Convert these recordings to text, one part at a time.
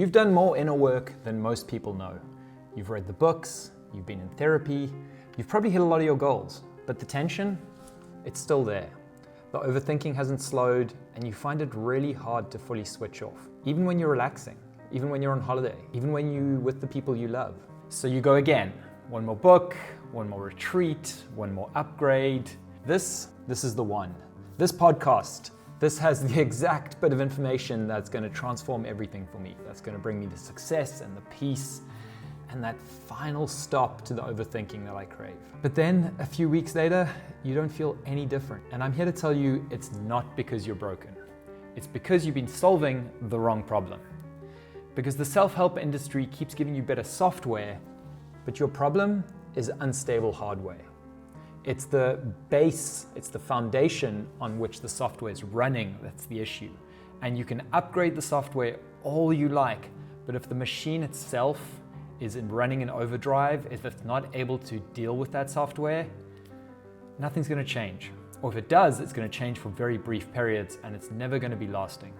You've done more inner work than most people know. You've read the books, you've been in therapy, you've probably hit a lot of your goals, but the tension, it's still there. The overthinking hasn't slowed, and you find it really hard to fully switch off, even when you're relaxing, even when you're on holiday, even when you're with the people you love. So you go again, one more book, one more retreat, one more upgrade. This is the one. This podcast, this has the exact bit of information that's going to transform everything for me. That's going to bring me the success and the peace and that final stop to the overthinking that I crave. But then a few weeks later, you don't feel any different. And I'm here to tell you it's not because you're broken. It's because you've been solving the wrong problem. Because the self-help industry keeps giving you better software, but your problem is unstable hardware. It's the base, it's the foundation on which the software is running that's the issue. And you can upgrade the software all you like, but if the machine itself is running in overdrive, if it's not able to deal with that software, nothing's going to change. Or if it does, it's going to change for very brief periods and it's never going to be lasting.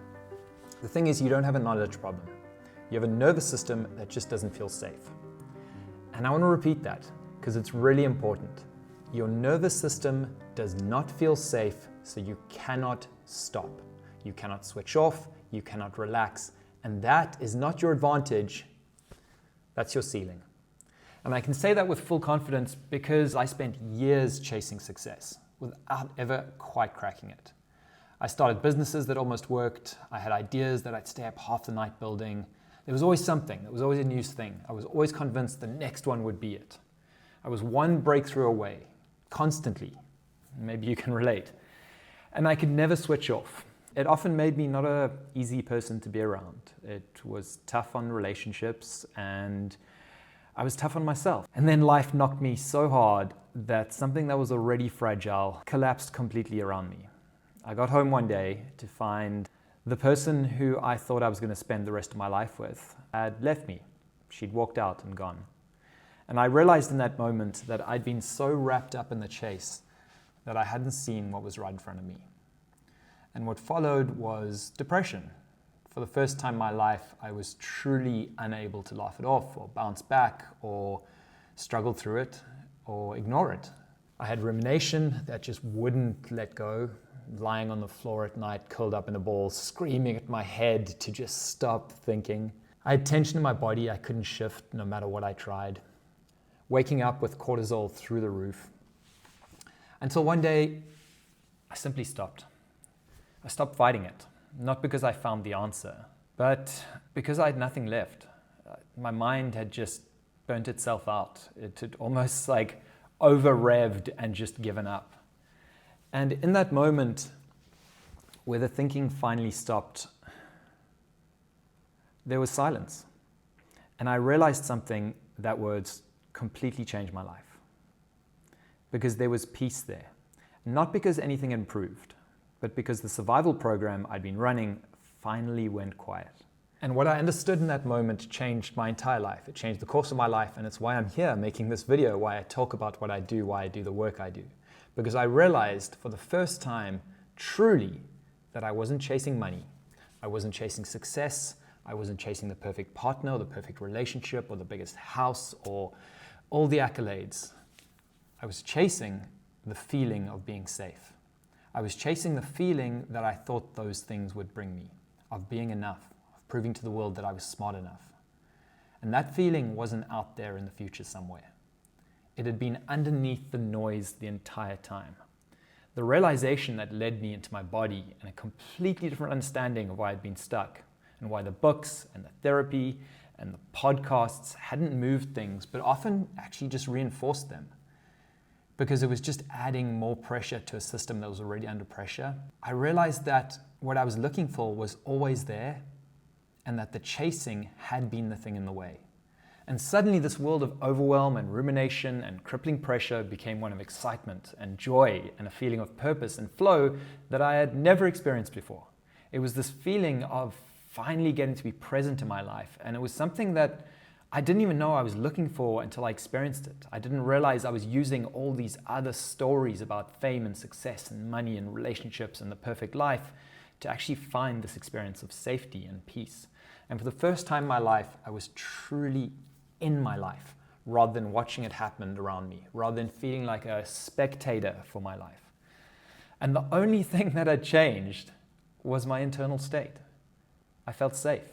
The thing is, you don't have a knowledge problem. You have a nervous system that just doesn't feel safe. And I want to repeat that because it's really important. Your nervous system does not feel safe, so you cannot stop. You cannot switch off, you cannot relax, and that is not your advantage, that's your ceiling. And I can say that with full confidence because I spent years chasing success without ever quite cracking it. I started businesses that almost worked, I had ideas that I'd stay up half the night building. There was always something, there was always a new thing. I was always convinced the next one would be it. I was one breakthrough away. Constantly. Maybe you can relate. And I could never switch off. It often made me not an easy person to be around. It was tough on relationships and I was tough on myself. And then life knocked me so hard that something that was already fragile collapsed completely around me. I got home one day to find the person who I thought I was going to spend the rest of my life with had left me. She'd walked out and gone. And I realized in that moment that I'd been so wrapped up in the chase that I hadn't seen what was right in front of me. And what followed was depression. For the first time in my life, I was truly unable to laugh it off or bounce back or struggle through it or ignore it. I had rumination that just wouldn't let go, lying on the floor at night, curled up in a ball, screaming at my head to just stop thinking. I had tension in my body I couldn't shift no matter what I tried. Waking up with cortisol through the roof. Until one day, I simply stopped. I stopped fighting it. Not because I found the answer, but because I had nothing left. My mind had just burnt itself out. It had almost like over-revved and just given up. And in that moment, where the thinking finally stopped, there was silence. And I realized something that was completely changed my life. Because there was peace there. Not because anything improved, but because the survival program I'd been running finally went quiet. And what I understood in that moment changed my entire life. It changed the course of my life, and it's why I'm here making this video, why I talk about what I do, why I do the work I do. Because I realized for the first time, truly, that I wasn't chasing money. I wasn't chasing success. I wasn't chasing the perfect partner or the perfect relationship or the biggest house or all the accolades. I was chasing the feeling of being safe. I was chasing the feeling that I thought those things would bring me, of being enough, of proving to the world that I was smart enough. And that feeling wasn't out there in the future somewhere. It had been underneath the noise the entire time. The realization that led me into my body and a completely different understanding of why I'd been stuck and why the books and the therapy and the podcasts hadn't moved things, but often actually just reinforced them. Because it was just adding more pressure to a system that was already under pressure. I realized that what I was looking for was always there and that the chasing had been the thing in the way. And suddenly this world of overwhelm and rumination and crippling pressure became one of excitement and joy and a feeling of purpose and flow that I had never experienced before. It was this feeling of finally getting to be present in my life. And it was something that I didn't even know I was looking for until I experienced it. I didn't realize I was using all these other stories about fame and success and money and relationships and the perfect life to actually find this experience of safety and peace. And for the first time in my life, I was truly in my life rather than watching it happen around me, rather than feeling like a spectator for my life. And the only thing that had changed was my internal state. I felt safe.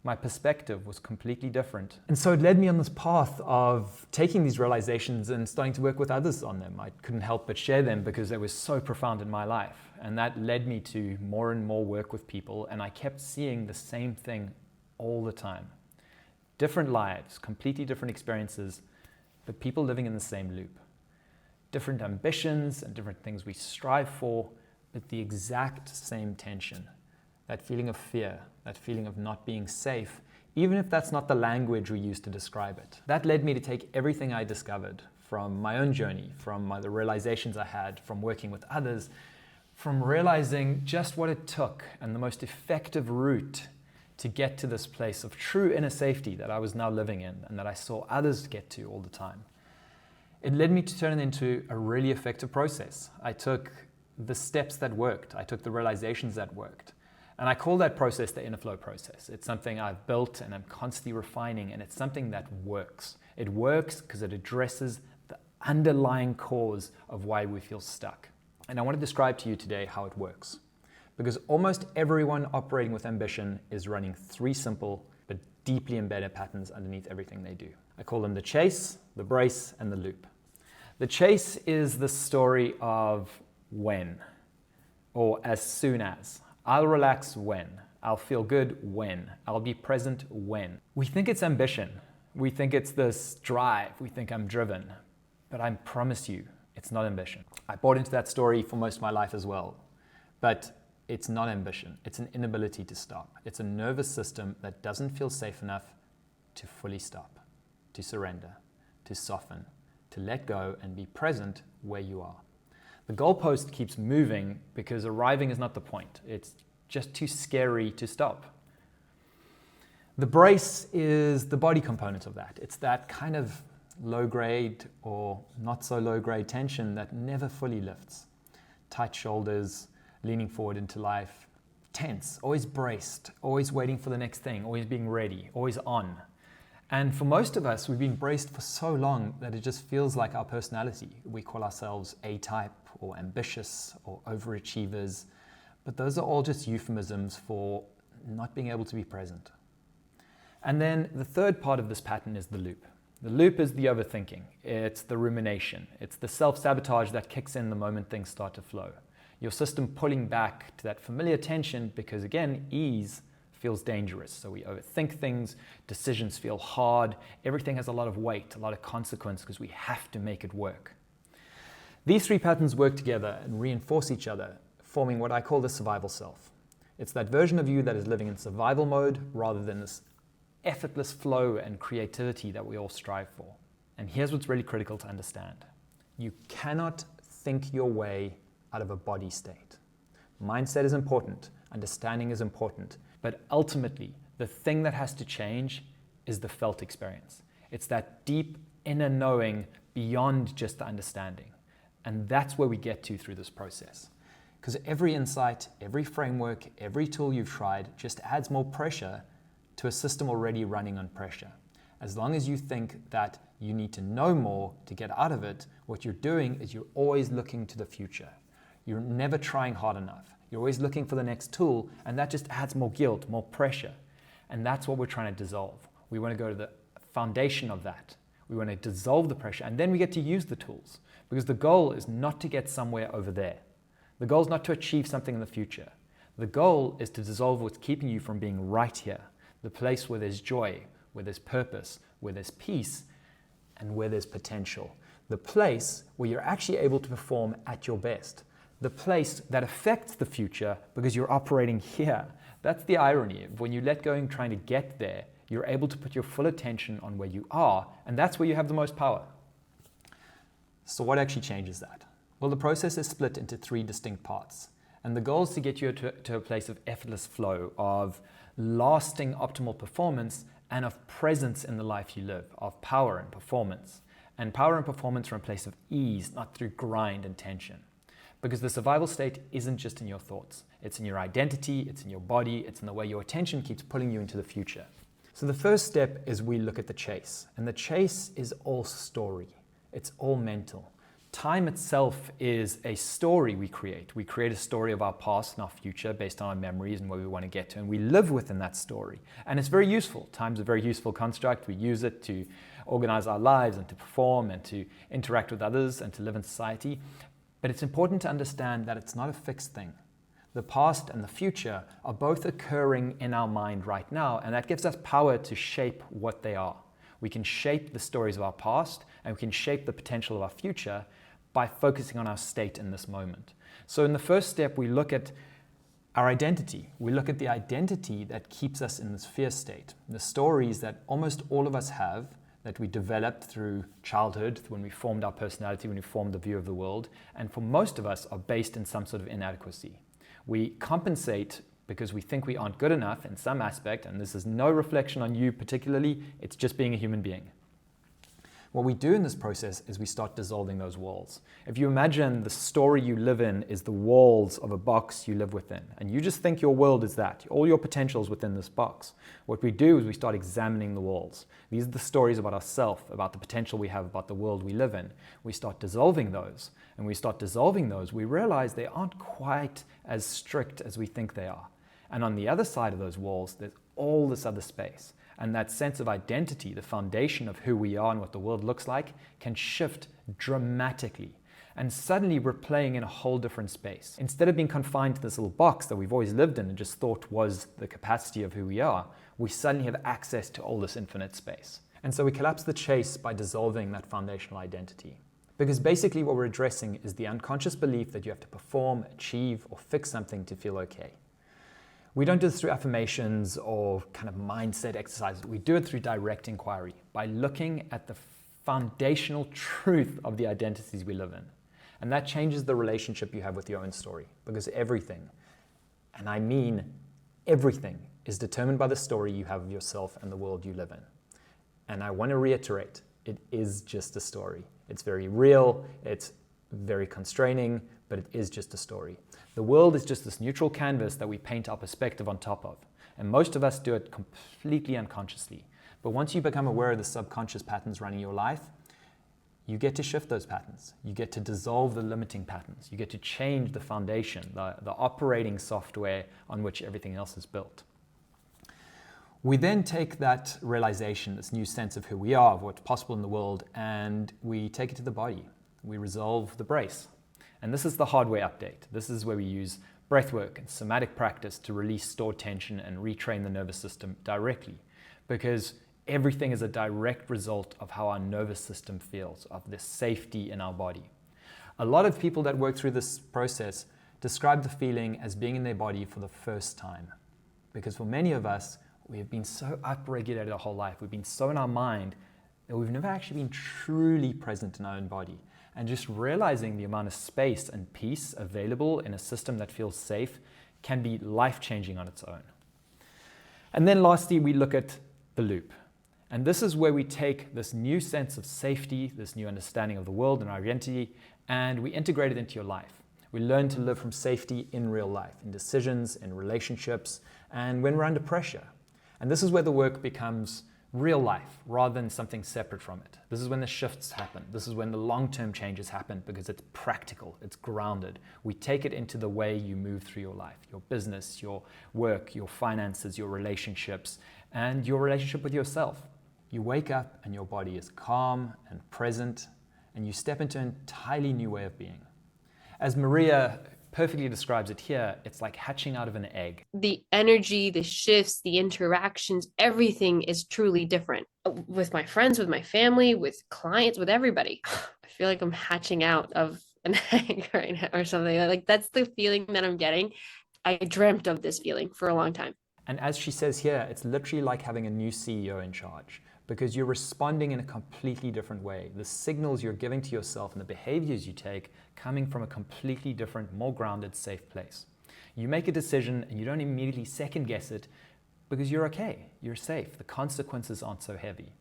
My perspective was completely different. And so it led me on this path of taking these realizations and starting to work with others on them. I couldn't help but share them because they were so profound in my life. And that led me to more and more work with people. And I kept seeing the same thing all the time. Different lives, completely different experiences, but people living in the same loop. Different ambitions and different things we strive for, but the exact same tension. That feeling of fear, that feeling of not being safe, even if that's not the language we use to describe it. That led me to take everything I discovered from my own journey, from the realizations I had, from working with others, from realizing just what it took and the most effective route to get to this place of true inner safety that I was now living in and that I saw others get to all the time. It led me to turn it into a really effective process. I took the steps that worked. I took the realizations that worked. And I call that process the inner flow process. It's something I've built and I'm constantly refining, and it's something that works. It works because it addresses the underlying cause of why we feel stuck. And I want to describe to you today how it works. Because almost everyone operating with ambition is running 3 simple but deeply embedded patterns underneath everything they do. I call them the chase, the brace, and the loop. The chase is the story of when, or as soon as. I'll relax when. I'll feel good when. I'll be present when. We think it's ambition. We think it's this drive. We think I'm driven. But I promise you, it's not ambition. I bought into that story for most of my life as well. But it's not ambition. It's an inability to stop. It's a nervous system that doesn't feel safe enough to fully stop, to surrender, to soften, to let go and be present where you are. The goalpost keeps moving because arriving is not the point. It's just too scary to stop. The brace is the body component of that. It's that kind of low-grade or not so low-grade tension that never fully lifts. Tight shoulders, leaning forward into life, tense, always braced, always waiting for the next thing, always being ready, always on. And for most of us, we've been braced for so long that it just feels like our personality. We call ourselves A-type or ambitious or overachievers, but those are all just euphemisms for not being able to be present. And then the third part of this pattern is the loop. The loop is the overthinking. It's the rumination. It's the self-sabotage that kicks in the moment things start to flow. Your system pulling back to that familiar tension because, again, ease feels dangerous. So we overthink things, decisions feel hard, everything has a lot of weight, a lot of consequence because we have to make it work. These 3 patterns work together and reinforce each other, forming what I call the survival self. It's that version of you that is living in survival mode rather than this effortless flow and creativity that we all strive for. And here's what's really critical to understand. You cannot think your way out of a body state. Mindset is important, understanding is important, but ultimately, the thing that has to change is the felt experience. It's that deep inner knowing beyond just the understanding. And that's where we get to through this process. Because every insight, every framework, every tool you've tried just adds more pressure to a system already running on pressure. As long as you think that you need to know more to get out of it, what you're doing is you're always looking to the future. You're never trying hard enough. You're always looking for the next tool, and that just adds more guilt, more pressure. And that's what we're trying to dissolve. We want to go to the foundation of that. We want to dissolve the pressure, and then we get to use the tools. Because the goal is not to get somewhere over there. The goal is not to achieve something in the future. The goal is to dissolve what's keeping you from being right here. The place where there's joy, where there's purpose, where there's peace, and where there's potential. The place where you're actually able to perform at your best. The place that affects the future because you're operating here. That's the irony. When you let go and trying to get there, you're able to put your full attention on where you are, and that's where you have the most power. So what actually changes that? Well, the process is split into 3 distinct parts. And the goal is to get you to a place of effortless flow, of lasting optimal performance, and of presence in the life you live, of power and performance. And power and performance from a place of ease, not through grind and tension. Because the survival state isn't just in your thoughts. It's in your identity, it's in your body, it's in the way your attention keeps pulling you into the future. So the first step is we look at the chase. And the chase is all story. It's all mental. Time itself is a story we create. We create a story of our past and our future based on our memories and where we want to get to, and we live within that story. And it's very useful. Time's a very useful construct. We use it to organize our lives and to perform and to interact with others and to live in society. But it's important to understand that it's not a fixed thing. The past and the future are both occurring in our mind right now, and that gives us power to shape what they are. We can shape the stories of our past, and we can shape the potential of our future by focusing on our state in this moment. So in the first step, we look at our identity. We look at the identity that keeps us in this fear state, the stories that almost all of us have, that we developed through childhood, when we formed our personality, when we formed the view of the world, and for most of us are based in some sort of inadequacy. We compensate because we think we aren't good enough in some aspect, and this is no reflection on you particularly, it's just being a human being. What we do in this process is we start dissolving those walls. If you imagine the story you live in is the walls of a box you live within, and you just think your world is that, all your potential is within this box. What we do is we start examining the walls. These are the stories about ourselves, about the potential we have, about the world we live in. We start dissolving those, and we start dissolving those, we realize they aren't quite as strict as we think they are. And on the other side of those walls, there's all this other space. And that sense of identity, the foundation of who we are and what the world looks like, can shift dramatically. And suddenly we're playing in a whole different space. Instead of being confined to this little box that we've always lived in and just thought was the capacity of who we are, we suddenly have access to all this infinite space. And so we collapse the chase by dissolving that foundational identity. Because basically what we're addressing is the unconscious belief that you have to perform, achieve, or fix something to feel okay. We don't do this through affirmations or kind of mindset exercises. We do it through direct inquiry, by looking at the foundational truth of the identities we live in. And that changes the relationship you have with your own story, because everything, and I mean everything, is determined by the story you have of yourself and the world you live in. And I want to reiterate, it is just a story. It's very real, it's very constraining, but it is just a story. The world is just this neutral canvas that we paint our perspective on top of. And most of us do it completely unconsciously. But once you become aware of the subconscious patterns running your life, you get to shift those patterns. You get to dissolve the limiting patterns. You get to change the foundation, the operating software on which everything else is built. We then take that realization, this new sense of who we are, of what's possible in the world, and we take it to the body. We resolve the brace. And this is the hardware update. This is where we use breathwork and somatic practice to release stored tension and retrain the nervous system directly. Because everything is a direct result of how our nervous system feels, of the safety in our body. A lot of people that work through this process describe the feeling as being in their body for the first time. Because for many of us, we have been so upregulated our whole life, we've been so in our mind that we've never actually been truly present in our own body. And just realizing the amount of space and peace available in a system that feels safe can be life-changing on its own. And then lastly, we look at the loop. And this is where we take this new sense of safety, this new understanding of the world and our identity, and we integrate it into your life. We learn to live from safety in real life, in decisions, in relationships, and when we're under pressure. And this is where the work becomes real life rather than something separate from it. This is when the shifts happen. This is when the long-term changes happen because it's practical, it's grounded. We take it into the way you move through your life, your business, your work, your finances, your relationships, and your relationship with yourself. You wake up and your body is calm and present, and you step into an entirely new way of being. As Maria perfectly describes it here, it's like hatching out of an egg. The energy, the shifts, the interactions, everything is truly different. With my friends, with my family, with clients, with everybody. I feel like I'm hatching out of an egg right now or something. Like that's the feeling that I'm getting. I dreamt of this feeling for a long time. And as she says here, it's literally like having a new CEO in charge, because you're responding in a completely different way. The signals you're giving to yourself and the behaviors you take coming from a completely different, more grounded, safe place. You make a decision and you don't immediately second guess it because you're okay, you're safe. The consequences aren't so heavy.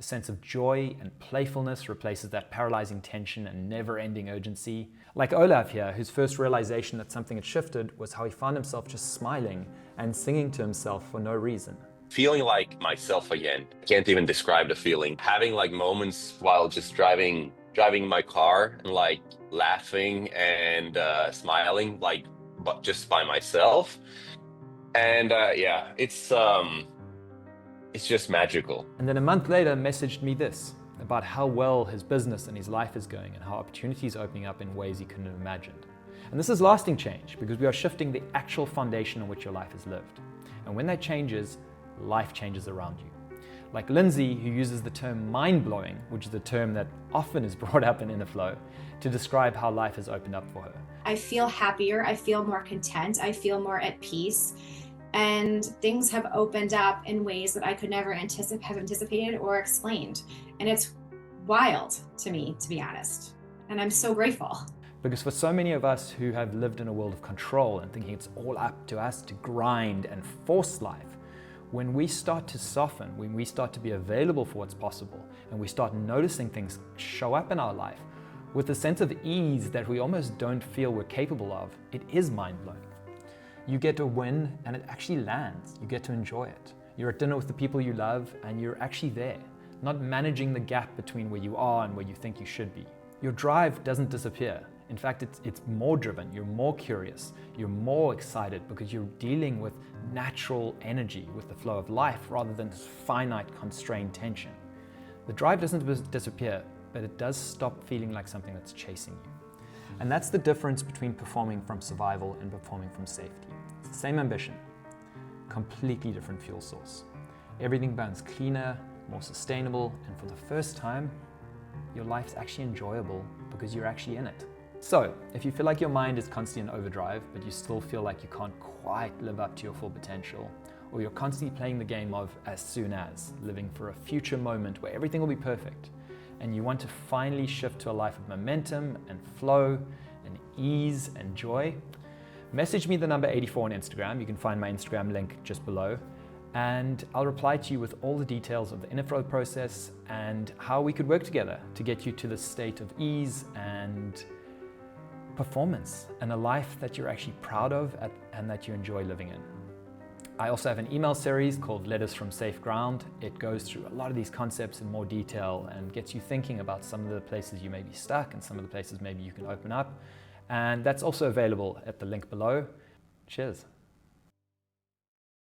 A sense of joy and playfulness replaces that paralyzing tension and never-ending urgency. Like Olaf here, whose first realization that something had shifted was how he found himself just smiling and singing to himself for no reason. Feeling like myself again. Can't even describe the feeling. Having like moments while just driving my car and like laughing and smiling, like but just by myself. And yeah, it's just magical. And then a month later messaged me this about how well his business and his life is going and how opportunities are opening up in ways he couldn't have imagined. And this is lasting change because we are shifting the actual foundation on which your life is lived. And when that changes, life changes around you. Like Lindsay, who uses the term mind-blowing, which is the term that often is brought up in Inner Flow, to describe how life has opened up for her. I feel happier, I feel more content, I feel more at peace. And things have opened up in ways that I could never have anticipated or explained. And it's wild to me, to be honest. And I'm so grateful. Because for so many of us who have lived in a world of control and thinking it's all up to us to grind and force life, when we start to soften, when we start to be available for what's possible, and we start noticing things show up in our life with a sense of ease that we almost don't feel we're capable of, it is mind-blowing. You get to win and it actually lands. You get to enjoy it. You're at dinner with the people you love and you're actually there, not managing the gap between where you are and where you think you should be. Your drive doesn't disappear. In fact, it's more driven. You're more curious. You're more excited because you're dealing with natural energy, with the flow of life rather than this finite, constrained tension. The drive doesn't disappear, but it does stop feeling like something that's chasing you. And that's the difference between performing from survival and performing from safety. It's the same ambition, completely different fuel source. Everything burns cleaner, more sustainable, and for the first time, your life's actually enjoyable because you're actually in it. So, if you feel like your mind is constantly in overdrive, but you still feel like you can't quite live up to your full potential, or you're constantly playing the game of as soon as, living for a future moment where everything will be perfect, and you want to finally shift to a life of momentum and flow and ease and joy, message me the number 84 on Instagram. You can find my Instagram link just below. And I'll reply to you with all the details of the Inner Flow process and how we could work together to get you to the state of ease and performance and a life that you're actually proud of and that you enjoy living in. I also have an email series called Letters from Safe Ground. It goes through a lot of these concepts in more detail and gets you thinking about some of the places you may be stuck and some of the places maybe you can open up. And that's also available at the link below. Cheers.